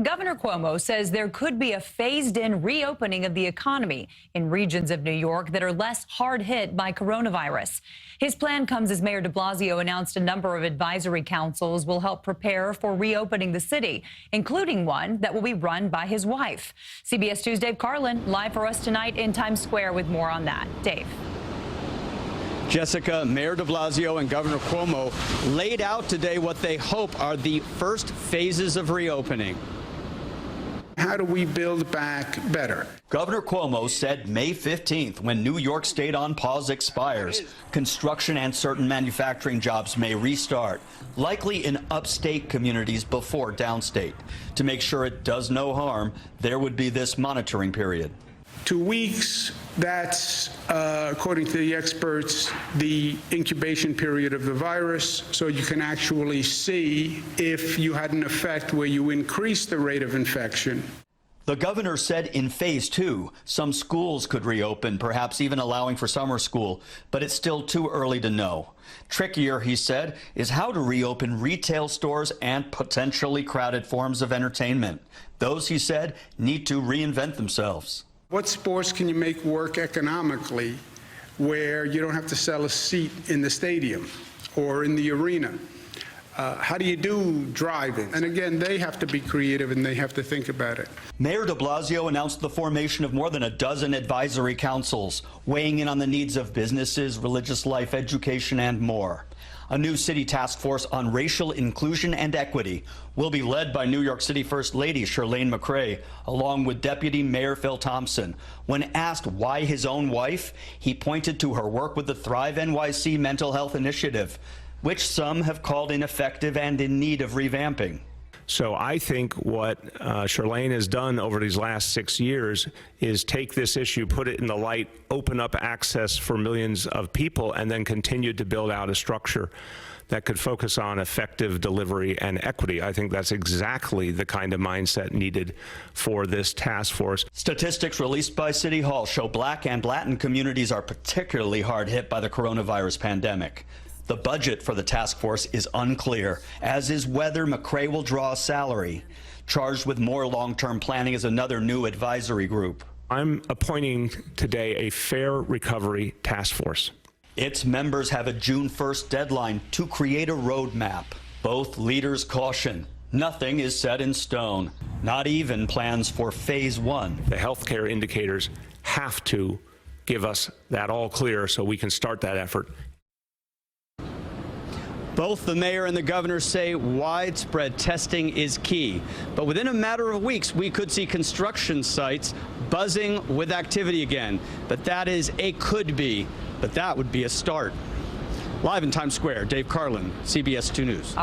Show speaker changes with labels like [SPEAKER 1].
[SPEAKER 1] Governor Cuomo says there could be a phased-in reopening of the economy in regions of New York that are less hard hit by coronavirus. His plan comes as Mayor de Blasio announced a number of advisory councils will help prepare for reopening the city, including one that will be run by his wife. CBS 2's Dave Carlin live for us tonight in Times Square with more on that. Dave.
[SPEAKER 2] Jessica, Mayor de Blasio and Governor Cuomo laid out today what they hope are the first phases of reopening.
[SPEAKER 3] How do we build back better?
[SPEAKER 2] Governor Cuomo said May 15th, when New York State on pause expires, construction and certain manufacturing jobs may restart, likely in upstate communities before downstate. To make sure it does no harm, there would be this monitoring period.
[SPEAKER 3] 2 weeks, that's, according to the experts, the incubation period of the virus, so you can actually see if you had an effect where you increase the rate of infection.
[SPEAKER 2] The governor said in phase 2, some schools could reopen, perhaps even allowing for summer school, but it's still too early to know. Trickier, he said, is how to reopen retail stores and potentially crowded forms of entertainment. Those, he said, need to reinvent themselves.
[SPEAKER 3] What sports can you make work economically where you don't have to sell a seat in the stadium or in the arena? How do you do driving? And again, they have to be creative and they have to think about it.
[SPEAKER 2] Mayor de Blasio announced the formation of more than a dozen advisory councils, weighing in on the needs of businesses, religious life, education, and more. A new city task force on racial inclusion and equity will be led by New York City First Lady Charlene McCray, along with Deputy Mayor Phil Thompson. When asked why his own wife, he pointed to her work with the Thrive NYC mental health initiative, which some have called ineffective and in need of revamping.
[SPEAKER 4] So I think what Charlene has done over these last 6 years is take this issue, put it in the light, open up access for millions of people, and then continue to build out a structure that could focus on effective delivery and equity. I think that's exactly the kind of mindset needed for this task force.
[SPEAKER 2] Statistics released by City Hall show Black and Latin communities are particularly hard hit by the coronavirus pandemic. The budget for the task force is unclear, as is whether McCray will draw a salary. Charged with more long-term planning is another new advisory group.
[SPEAKER 4] I'm appointing today a Fair Recovery Task Force.
[SPEAKER 2] Its members have a June 1st deadline to create a roadmap. Both leaders caution nothing is set in stone, not even plans for phase 1.
[SPEAKER 4] The healthcare indicators have to give us that all clear so we can start that effort.
[SPEAKER 2] Both the mayor and the governor say widespread testing is key. But within a matter of weeks, we could see construction sites buzzing with activity again. But that is a could be, but that would be a start. Live in Times Square, Dave Carlin, CBS 2 News.